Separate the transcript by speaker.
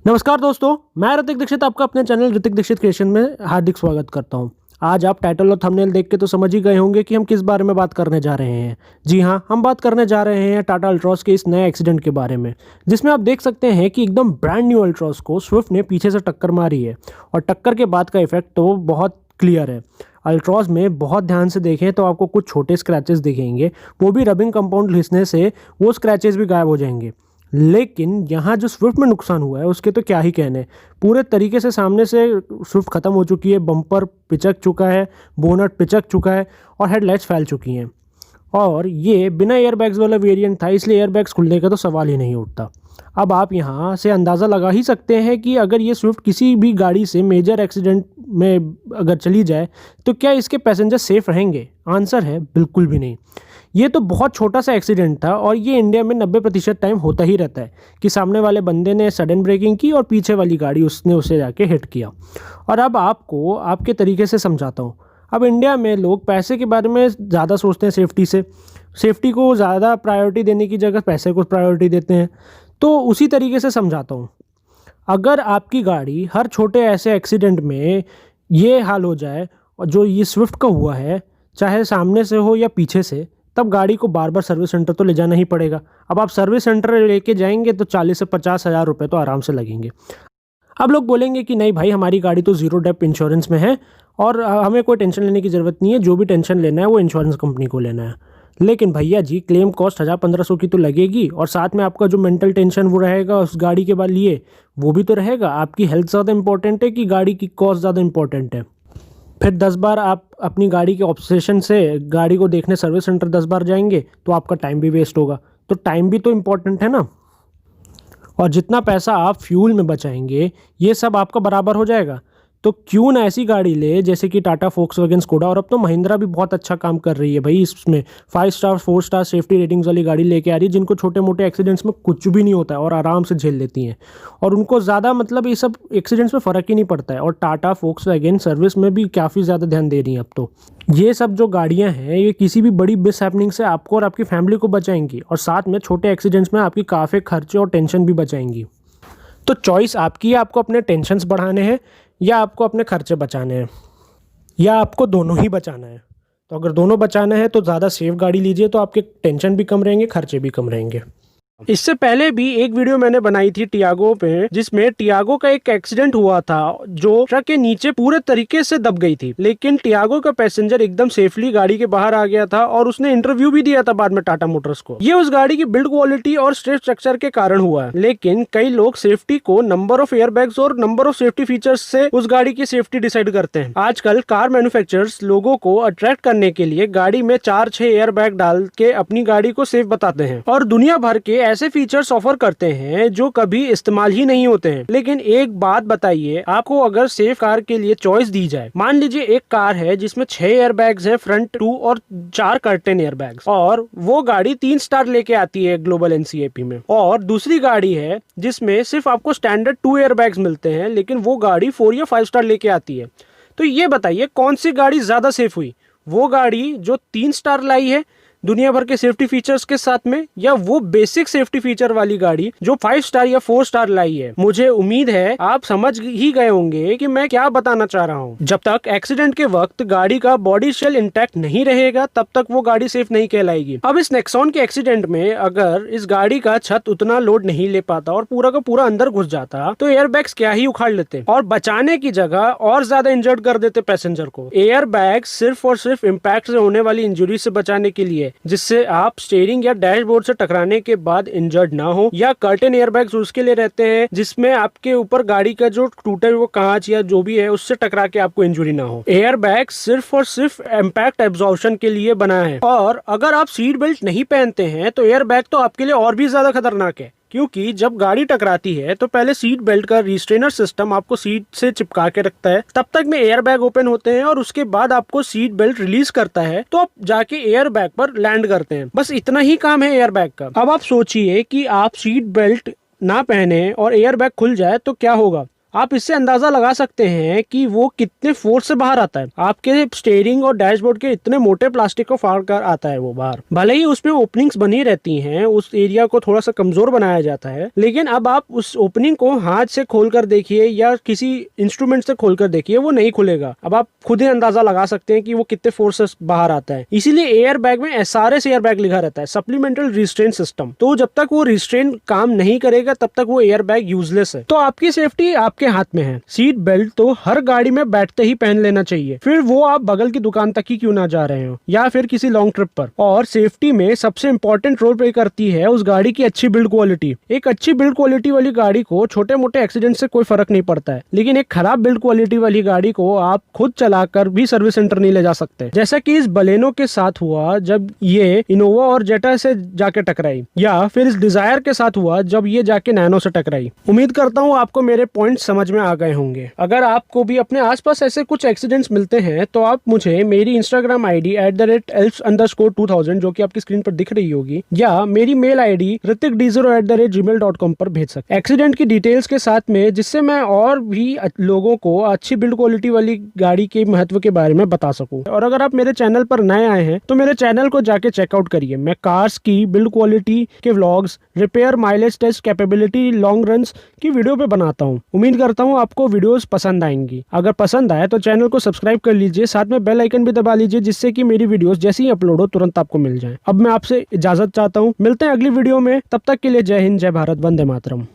Speaker 1: नमस्कार दोस्तों, मैं ऋतिक दीक्षित आपका अपने चैनल ऋतिक दीक्षित क्रिएशन में हार्दिक स्वागत करता हूं। आज आप टाइटल और थंबनेल देख के तो समझ ही गए होंगे कि हम किस बारे में बात करने जा रहे हैं। जी हां, हम बात करने जा रहे हैं टाटा अल्ट्रॉस के इस नए एक्सीडेंट के बारे में, जिसमें आप देख सकते हैं कि एकदम ब्रांड न्यू अल्ट्रॉस को स्विफ्ट ने पीछे से टक्कर मारी है और टक्कर के बाद का इफेक्ट तो बहुत क्लियर है। अल्ट्रॉस में बहुत ध्यान से देखें तो आपको कुछ छोटे स्क्रैचेस दिखेंगे, वो भी रबिंग कंपाउंड घिसने से वो स्क्रैचेस भी गायब हो जाएंगे। लेकिन यहाँ जो स्विफ्ट में नुकसान हुआ है उसके तो क्या ही कहने। पूरे तरीके से सामने से स्विफ्ट ख़त्म हो चुकी है, बम्पर पिचक चुका है, बोनट पिचक चुका है और हेडलाइट्स फैल चुकी हैं। और ये बिना एयरबैग्स वाला वेरिएंट था, इसलिए एयरबैग्स खुलने का तो सवाल ही नहीं उठता। अब आप यहाँ से अंदाज़ा लगा ही सकते हैं कि अगर ये स्विफ्ट किसी भी गाड़ी से मेजर एक्सीडेंट में अगर चली जाए तो क्या इसके पैसेंजर सेफ रहेंगे? आंसर है बिल्कुल भी नहीं। ये तो बहुत छोटा सा एक्सीडेंट था और ये इंडिया में 90% टाइम होता ही रहता है कि सामने वाले बंदे ने सडन ब्रेकिंग की और पीछे वाली गाड़ी उसने उसे जाके हिट किया। और अब आपको आपके तरीके से समझाता हूँ। अब इंडिया में लोग पैसे के बारे में ज़्यादा सोचते हैं सेफ्टी को ज़्यादा प्रायोरिटी देने की जगह पैसे को प्रायोरिटी देते हैं। तो उसी तरीके से समझाता हूँ। अगर आपकी गाड़ी हर छोटे ऐसे एक्सीडेंट में ये हाल हो जाए और जो ये स्विफ्ट का हुआ है, चाहे सामने से हो या पीछे से, तब गाड़ी को बार बार सर्विस सेंटर तो ले जाना ही पड़ेगा। अब आप सर्विस सेंटर लेके जाएंगे तो 40 से 50 हज़ार रुपये तो आराम से लगेंगे। अब लोग बोलेंगे कि नहीं भाई, हमारी गाड़ी तो ज़ीरो डेप्थ इंश्योरेंस में है और हमें कोई टेंशन लेने की ज़रूरत नहीं है, जो भी टेंशन लेना है वो इंश्योरेंस कंपनी को लेना है। लेकिन भैया जी, क्लेम कॉस्ट 1000-1500 की तो लगेगी और साथ में आपका जो मेंटल टेंशन वो रहेगा उस गाड़ी के बाद लिए, वो भी तो रहेगा। आपकी हेल्थ ज़्यादा इंपॉर्टेंट है कि गाड़ी की कॉस्ट ज़्यादा इंपॉर्टेंट है? फिर 10 बार आप अपनी गाड़ी के ऑब्सेशन से गाड़ी को देखने सर्विस सेंटर 10 बार जाएंगे तो आपका टाइम भी वेस्ट होगा। तो टाइम भी तो इम्पोर्टेंट है ना। और जितना पैसा आप फ्यूल में बचाएंगे ये सब आपका बराबर हो जाएगा। तो क्यों ना ऐसी गाड़ी ले जैसे कि टाटा फोक्सवैगन स्कोडा, और अब तो महिंद्रा भी बहुत अच्छा काम कर रही है भाई। इसमें 5 स्टार 4 स्टार सेफ्टी रेटिंग्स वाली गाड़ी लेके आ रही है, जिनको छोटे मोटे एक्सीडेंट्स में कुछ भी नहीं होता है और आराम से झेल लेती हैं और उनको ज़्यादा मतलब ये सब एक्सीडेंट्स में फ़र्क ही नहीं पड़ता है। और टाटा फोक्सवैगन सर्विस में भी काफ़ी ज़्यादा ध्यान दे रही हैं अब तो। ये सब जो गाड़ियाँ हैं ये किसी भी बड़ी मिस हैपनिंग से आपको और आपकी फैमिली को बचाएंगी और साथ में छोटे एक्सीडेंट्स में आपकी काफ़ी खर्चे और टेंशन भी बचाएंगी। तो चॉइस आपकी है, आपको अपने टेंशन्स बढ़ाने हैं या आपको अपने खर्चे बचाने हैं, या आपको दोनों ही बचाना है। तो अगर दोनों बचाना है तो ज़्यादा सेफ गाड़ी लीजिए, तो आपके टेंशन भी कम रहेंगे, खर्चे भी कम रहेंगे। इससे पहले भी एक वीडियो मैंने बनाई थी टियागो पे, जिसमें टियागो का एक एक्सीडेंट हुआ था जो ट्रक के नीचे पूरे तरीके से दब गई थी, लेकिन टियागो का पैसेंजर एकदम सेफली गाड़ी के बाहर आ गया था और उसने इंटरव्यू भी दिया था बाद में टाटा मोटर्स को। ये उस गाड़ी की बिल्ड क्वालिटी और स्ट्रेट स्ट्रक्चर के कारण हुआ है। लेकिन कई लोग सेफ्टी को नंबर ऑफ एयरबैग्स और नंबर ऑफ सेफ्टी फीचर्स से उस गाड़ी की सेफ्टी डिसाइड करते हैं। आजकल कार मैन्युफैक्चरर्स लोगों को अट्रैक्ट करने के लिए गाड़ी में 4-6 एयरबैग डाल के अपनी गाड़ी को सेफ बताते हैं और दुनिया भर के ऐसे फीचर्स ऑफर करते हैं जो कभी इस्तेमाल ही नहीं होते हैं। लेकिन एक बात बताइए, आपको अगर सेफ कार के लिए चॉइस दी जाए, मान लीजिए एक कार है जिसमें 6 एयरबैग्स हैं, फ्रंट 2 और 4 कर्टेन एयरबैग्स, और वो गाड़ी 3 स्टार लेके आती है ग्लोबल एनसीएपी में, और दूसरी गाड़ी है जिसमें सिर्फ आपको स्टैंडर्ड 2 एयरबैग्स मिलते हैं लेकिन वो गाड़ी 4 या 5 स्टार लेके आती है। तो ये बताइए कौन सी गाड़ी ज्यादा सेफ हुई? वो गाड़ी जो 3 स्टार लाई है दुनिया भर के सेफ्टी फीचर्स के साथ में, या वो बेसिक सेफ्टी फीचर वाली गाड़ी जो 5 स्टार या 4 स्टार लाई है? मुझे उम्मीद है आप समझ ही गए होंगे कि मैं क्या बताना चाह रहा हूँ। जब तक एक्सीडेंट के वक्त गाड़ी का बॉडी शेल इंटैक्ट नहीं रहेगा तब तक वो गाड़ी सेफ नहीं कहलाएगी। अब इस नेक्सॉन के एक्सीडेंट में अगर इस गाड़ी का छत उतना लोड नहीं ले पाता और पूरा का पूरा अंदर घुस जाता तो एयरबैग्स क्या ही उखाड़ लेते और बचाने की जगह और ज्यादा इंजर्ड कर देते पैसेंजर को। एयरबैग सिर्फ और सिर्फ इम्पैक्ट से होने वाली इंजरी से बचाने के लिए, जिससे आप स्टीयरिंग या डैशबोर्ड से टकराने के बाद इंजर्ड ना हो, या कर्टेन एयरबैग्स उसके लिए रहते हैं जिसमें आपके ऊपर गाड़ी का जो टूटे हुए कांच या जो भी है उससे टकरा के आपको इंजरी ना हो। एयरबैग सिर्फ और सिर्फ इम्पैक्ट एब्जॉर्प्शन के लिए बना है। और अगर आप सीट बेल्ट नहीं पहनते हैं तो एयरबैग तो आपके लिए और भी ज्यादा खतरनाक है, क्योंकि जब गाड़ी टकराती है तो पहले सीट बेल्ट का रिस्ट्रेनर सिस्टम आपको सीट से चिपका के रखता है, तब तक में एयर बैग ओपन होते हैं और उसके बाद आपको सीट बेल्ट रिलीज करता है तो आप जाके एयर बैग पर लैंड करते हैं। बस इतना ही काम है एयर बैग का। अब आप सोचिए कि आप सीट बेल्ट ना पहने और एयर बैग खुल जाए तो क्या होगा? आप इससे अंदाजा लगा सकते हैं कि वो कितने फोर्स से बाहर आता है। आपके स्टीयरिंग और डैशबोर्ड के इतने मोटे प्लास्टिक को फाड़ कर आता है वो बाहर। भले ही उसमें ओपनिंग्स बनी रहती हैं, उस एरिया को थोड़ा सा कमजोर बनाया जाता है, लेकिन अब आप उस ओपनिंग को हाथ से खोलकर देखिए या किसी इंस्ट्रूमेंट से खोलकर देखिए, वो नहीं खुलेगा। अब आप खुद ही अंदाजा लगा सकते हैं कि वो कितने फोर्स से बाहर आता है। इसीलिए एयर बैग में SRS एयर बैग लिखा रहता है, सप्लीमेंटल रिस्ट्रेन सिस्टम। तो जब तक वो रिस्ट्रेन काम नहीं करेगा तब तक वो एयर बैग यूजलेस है। तो आपकी सेफ्टी आपके हाथ में है। सीट बेल्ट तो हर गाड़ी में बैठते ही पहन लेना चाहिए, फिर वो आप बगल की दुकान तक ही क्यों ना जा रहे हो या फिर किसी लॉन्ग ट्रिप पर। और सेफ्टी में सबसे इंपॉर्टेंट रोल प्ले करती है उस गाड़ी की अच्छी बिल्ड क्वालिटी। एक अच्छी बिल्ड क्वालिटी वाली गाड़ी को छोटे मोटे एक्सीडेंट से कोई फर्क नहीं पड़ता है, लेकिन एक खराब बिल्ड क्वालिटी वाली गाड़ी को आप खुद चलाकर भी सर्विस सेंटर नहीं ले जा सकते, जैसा कि इस बलेनो के साथ हुआ जब ये इनोवा और जेटा से जाके टकराई, या फिर इस डिजायर के साथ हुआ जब ये जाके नैनो से टकराई। उम्मीद करता हूँ आपको मेरे पॉइंट समझ में आ गए होंगे। अगर आपको भी अपने आसपास ऐसे कुछ एक्सीडेंट्स मिलते हैं तो आप मुझे मेरी इंस्टाग्राम ID @elps_2000 जो कि आपकी स्क्रीन पर दिख रही होगी, या मेरी मेल ID ritikd0@gmail.com पर भेज सकते। एक्सीडेंट की डिटेल्स के साथ में, जिससे मैं और भी लोगों को अच्छी बिल्ड क्वालिटी वाली गाड़ी के महत्व के बारे में बता सकूं। और अगर आप मेरे चैनल पर नए आए हैं तो मेरे चैनल को जाके चेकआउट करिए। मैं कार्स की बिल्ड क्वालिटी के vlogs, repair, mileage test, capability, long runs की वीडियो पे बनाता हूँ। उम्मीद करता हूँ आपको वीडियोस पसंद आएंगी। अगर पसंद आए तो चैनल को सब्सक्राइब कर लीजिए, साथ में बेल आइकन भी दबा लीजिए, जिससे कि मेरी वीडियोस जैसे ही अपलोड हो तुरंत आपको मिल जाए। अब मैं आपसे इजाजत चाहता हूँ, मिलते हैं अगली वीडियो में। तब तक के लिए जय हिंद, जय भारत, वंदे मातरम।